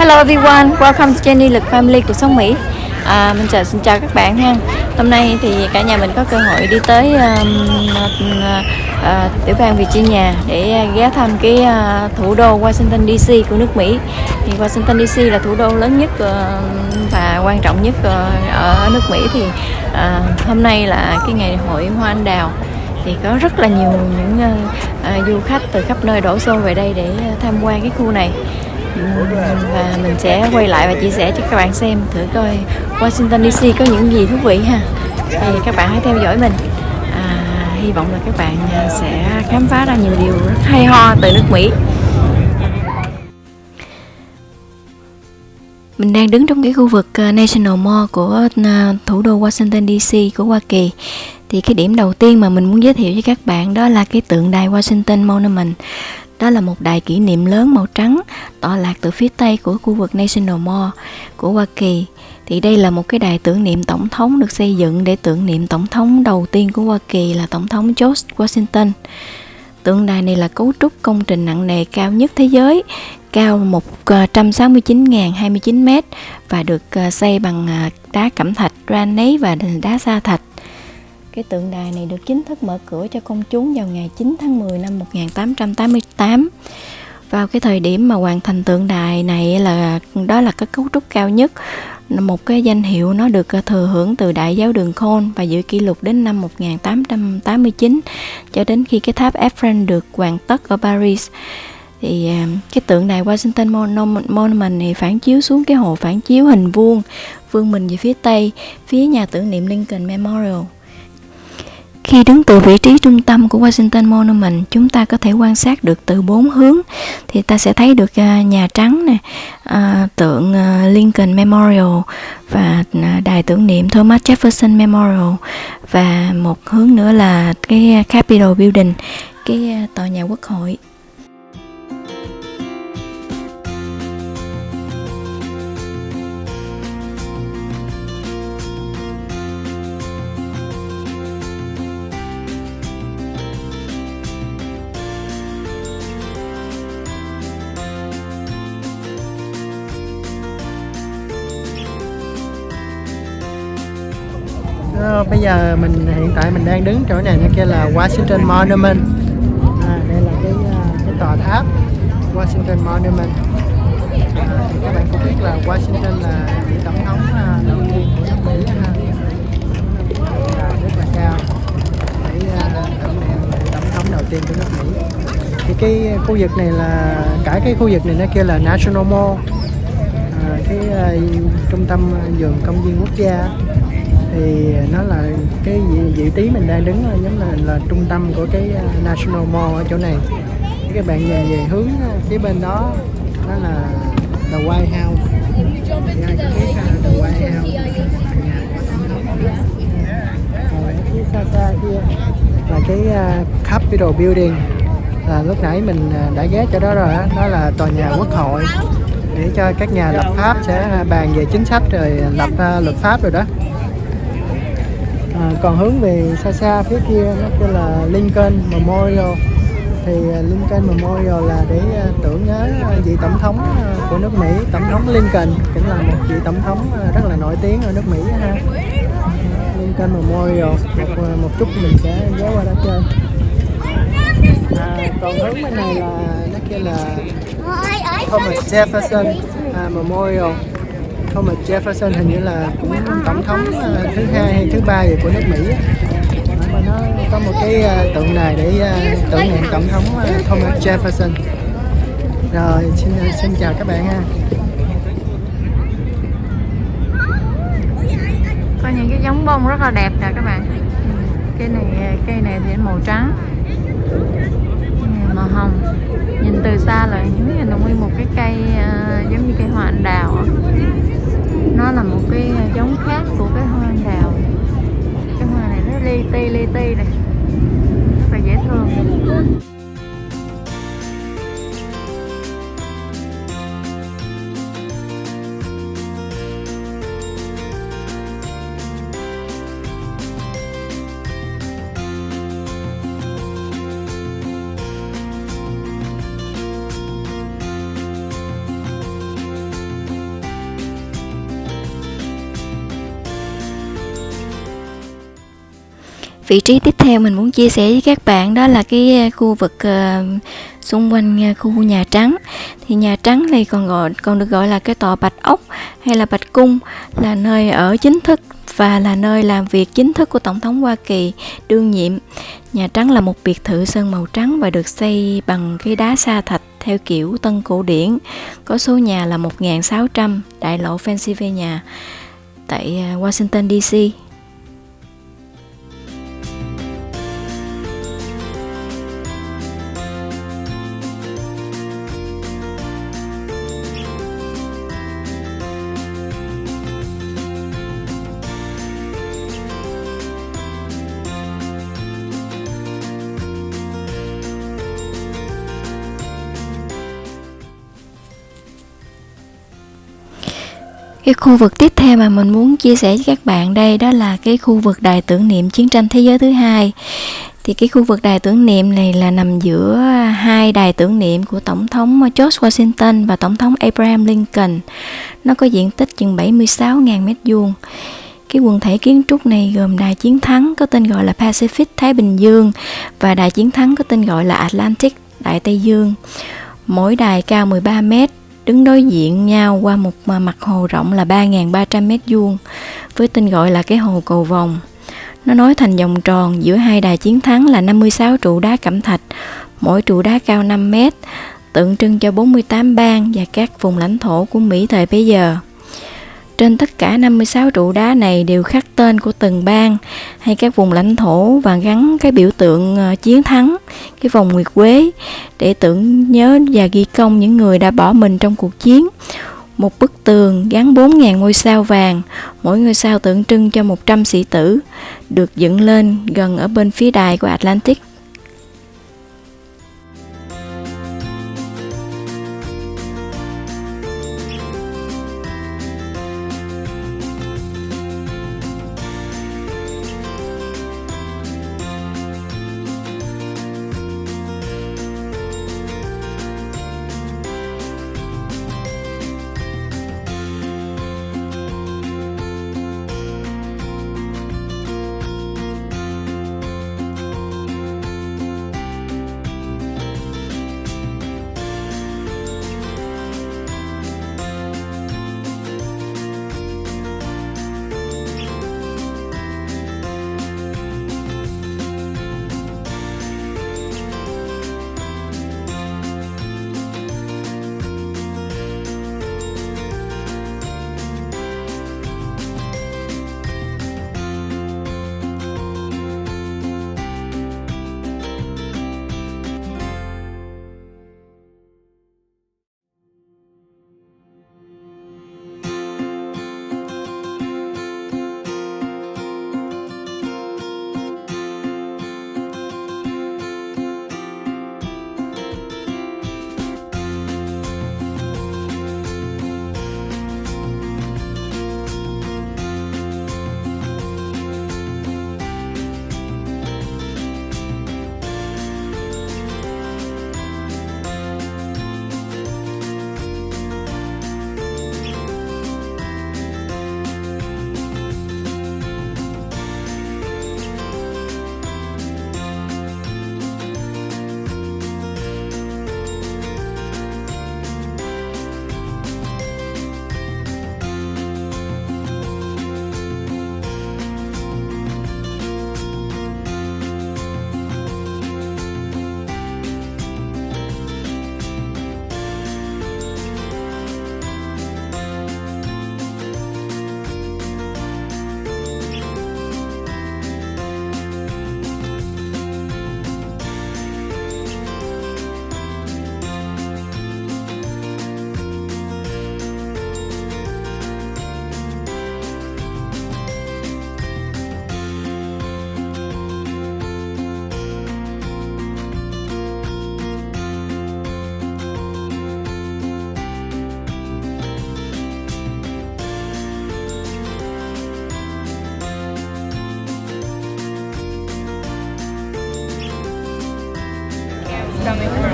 Hello everyone, welcome to Jenny Lực Family cuộc sống Mỹ. Xin chào các bạn ha. Hôm nay thì cả nhà mình có cơ hội đi tới tiểu bang Virginia để ghé thăm cái thủ đô Washington DC của nước Mỹ. Thì Washington DC là thủ đô lớn nhất và quan trọng nhất ở nước Mỹ. Thì hôm nay là cái ngày hội hoa anh đào. Thì có rất là nhiều những du khách từ khắp nơi đổ xô về đây để tham quan cái khu này. Và mình sẽ quay lại và chia sẻ cho các bạn xem thử coi Washington DC có những gì thú vị ha. Thì các bạn hãy theo dõi mình. Hy vọng là các bạn sẽ khám phá ra nhiều điều rất hay ho từ nước Mỹ. Mình đang đứng trong cái khu vực National Mall của thủ đô Washington DC của Hoa Kỳ. Thì cái điểm đầu tiên mà mình muốn giới thiệu với các bạn đó là cái tượng đài Washington Monument. Đó là một đài kỷ niệm lớn màu trắng tọa lạc từ phía tây của khu vực National Mall của Hoa Kỳ. Thì đây là một cái đài tưởng niệm tổng thống được xây dựng để tưởng niệm tổng thống đầu tiên của Hoa Kỳ là tổng thống George Washington. Tượng đài này là cấu trúc công trình nặng nề cao nhất thế giới, cao 169.029 m và được xây bằng đá cẩm thạch, granite và đá sa thạch. Cái tượng đài này được chính thức mở cửa cho công chúng vào ngày 9 tháng 10 năm 1888. Vào cái thời điểm mà hoàn thành tượng đài này đó là cái cấu trúc cao nhất, một cái danh hiệu nó được thừa hưởng từ Đại giáo đường Khôn và giữ kỷ lục đến năm 1889 cho đến khi cái tháp Eiffel được hoàn tất ở Paris. Thì cái tượng đài Washington Monument này phản chiếu xuống cái hồ phản chiếu hình vuông, vươn mình về phía tây, phía nhà tưởng niệm Lincoln Memorial. Khi đứng từ vị trí trung tâm của Washington Monument, chúng ta có thể quan sát được từ 4 hướng. Thì ta sẽ thấy được Nhà Trắng nè, tượng Lincoln Memorial và đài tưởng niệm Thomas Jefferson Memorial, và một hướng nữa là cái Capitol Building, cái tòa nhà Quốc hội. Bây giờ hiện tại mình đang đứng chỗ này, nó kia là Washington Monument. Đây là cái tòa tháp Washington Monument. Thì các bạn cũng biết là Washington là vị tổng thống đầu tiên của nước Mỹ, rất là cao để tưởng niệm tổng thống đầu tiên của nước Mỹ. Thì cái khu vực này là cái khu vực này nó kia là National Mall, cái trung tâm vườn công viên quốc gia. Thì nó là cái vị trí mình đang đứng giống là trung tâm của cái National Mall ở chỗ này. Các bạn nhìn về hướng phía bên đó là The White House. Thì ai cũng biết The White House là nhà của tổng thống. Rồi ở phía xa xa kia là cái Capitol Building, là lúc nãy mình đã ghé chỗ đó rồi đó. Đó là tòa nhà Quốc hội để cho các nhà lập pháp sẽ bàn về chính sách rồi lập luật pháp rồi đó. Còn hướng về xa xa phía kia nó kêu là Lincoln Memorial. Thì Lincoln Memorial là để tưởng nhớ vị tổng thống của nước Mỹ, tổng thống Lincoln, cũng là một vị tổng thống rất là nổi tiếng ở nước Mỹ ha. Lincoln Memorial, một chút mình sẽ ghé qua đó chơi. Còn hướng bên này là nó kêu là Thomas Jefferson Memorial. Thomas Jefferson hình như là cũng tổng thống thứ 2 hay thứ 3 của nước Mỹ. Mà nó có một cái tượng đài để tưởng niệm tổng thống Thomas Jefferson. Rồi xin chào các bạn ha. Có những cái giống bông rất là đẹp nè các bạn. Cây này thì màu trắng, màu hồng. Nhìn từ xa là giống như là nguyên một cái cây giống như cây hoa anh đào. Nó là một cái giống khác của cái hoa anh đào. Cái hoa này nó li ti này, rất là dễ thương. Vị trí tiếp theo mình muốn chia sẻ với các bạn đó là cái khu vực xung quanh khu Nhà Trắng. Thì Nhà Trắng này còn được gọi là cái tòa Bạch Ốc hay là Bạch Cung, là nơi ở chính thức và là nơi làm việc chính thức của Tổng thống Hoa Kỳ đương nhiệm. Nhà Trắng là một biệt thự sơn màu trắng và được xây bằng cái đá sa thạch theo kiểu tân cổ điển. Có số nhà là 1600, đại lộ Pennsylvania tại Washington DC. Cái khu vực tiếp theo mà mình muốn chia sẻ với các bạn đây đó là cái khu vực đài tưởng niệm chiến tranh thế giới thứ hai. Thì cái khu vực đài tưởng niệm này là nằm giữa hai đài tưởng niệm của Tổng thống George Washington và Tổng thống Abraham Lincoln. Nó có diện tích chừng 76.000 m². Cái quần thể kiến trúc này gồm đài chiến thắng có tên gọi là Pacific Thái Bình Dương và đài chiến thắng có tên gọi là Atlantic Đại Tây Dương. Mỗi đài cao 13 m, đứng đối diện nhau qua một mặt hồ rộng là 3.300 m², với tên gọi là cái hồ cầu vồng. Nó nối thành vòng tròn giữa hai đài chiến thắng là 56 trụ đá cẩm thạch, mỗi trụ đá cao 5 m, tượng trưng cho 48 bang và các vùng lãnh thổ của Mỹ thời bấy giờ. Trên tất cả 56 trụ đá này đều khắc tên của từng bang hay các vùng lãnh thổ và gắn cái biểu tượng chiến thắng, cái vòng nguyệt quế, để tưởng nhớ và ghi công những người đã bỏ mình trong cuộc chiến. Một bức tường gắn 4.000 ngôi sao vàng, mỗi ngôi sao tượng trưng cho 100 sĩ tử, được dựng lên gần ở bên phía đài của Atlantic.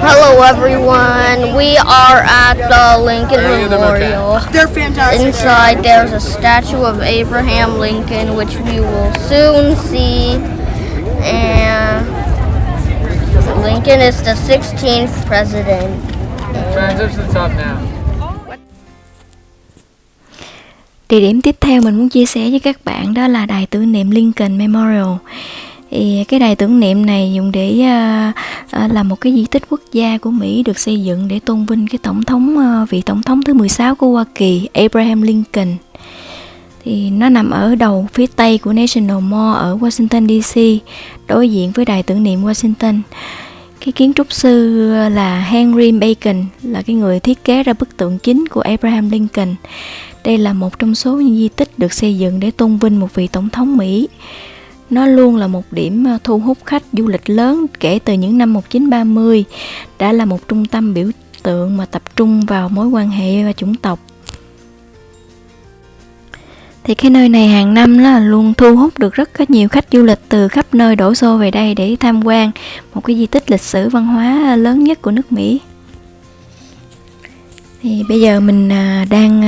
Hello everyone, we are at the Lincoln Memorial. They're fantastic. Inside there's a statue of Abraham Lincoln, which we will soon see. And Lincoln is the 16th president. Transition to the top now. Địa điểm tiếp theo mình muốn chia sẻ với các bạn đó là đài tưởng niệm Lincoln Memorial. Thì cái đài tưởng niệm này dùng để là một cái di tích quốc gia của Mỹ, được xây dựng để tôn vinh cái vị tổng thống thứ 16 của Hoa Kỳ, Abraham Lincoln. Thì nó nằm ở đầu phía tây của National Mall ở Washington DC, đối diện với đài tưởng niệm Washington. Cái kiến trúc sư là Henry Bacon, là cái người thiết kế ra bức tượng chính của Abraham Lincoln. Đây là một trong số những di tích được xây dựng để tôn vinh một vị tổng thống Mỹ. Nó luôn là một điểm thu hút khách du lịch lớn kể từ những năm 1930, đã là một trung tâm biểu tượng mà tập trung vào mối quan hệ và chủng tộc. Thì cái nơi này hàng năm là luôn thu hút được rất nhiều khách du lịch từ khắp nơi đổ xô về đây để tham quan một cái di tích lịch sử văn hóa lớn nhất của nước Mỹ. Thì bây giờ mình đang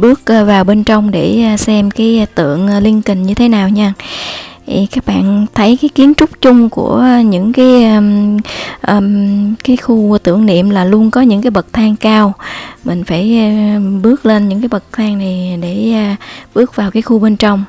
bước vào bên trong để xem cái tượng Lincoln như thế nào nha. Thì các bạn thấy cái kiến trúc chung của những cái khu tưởng niệm là luôn có những cái bậc thang cao. Mình phải bước lên những cái bậc thang này để bước vào cái khu bên trong.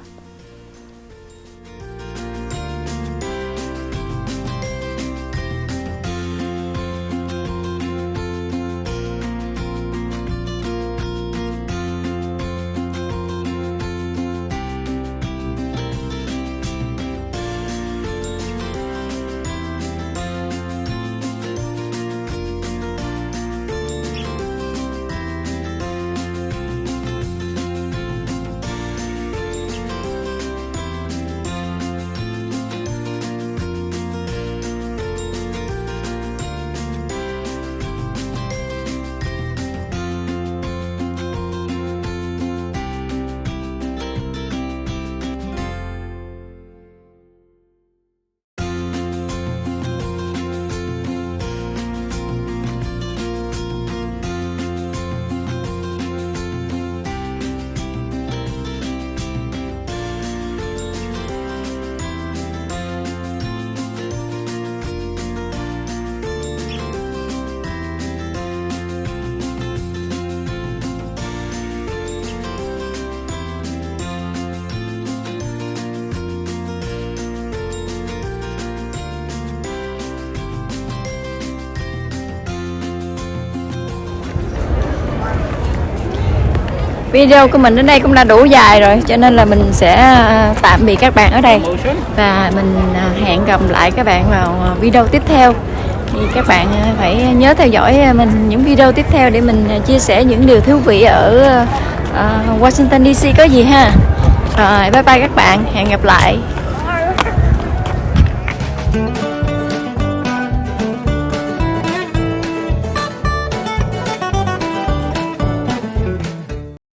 Video của mình đến đây cũng đã đủ dài rồi, cho nên là mình sẽ tạm biệt các bạn ở đây. Và mình hẹn gặp lại các bạn vào video tiếp theo. Thì các bạn phải nhớ theo dõi mình những video tiếp theo để mình chia sẻ những điều thú vị ở Washington DC có gì ha. Rồi, bye bye các bạn, hẹn gặp lại.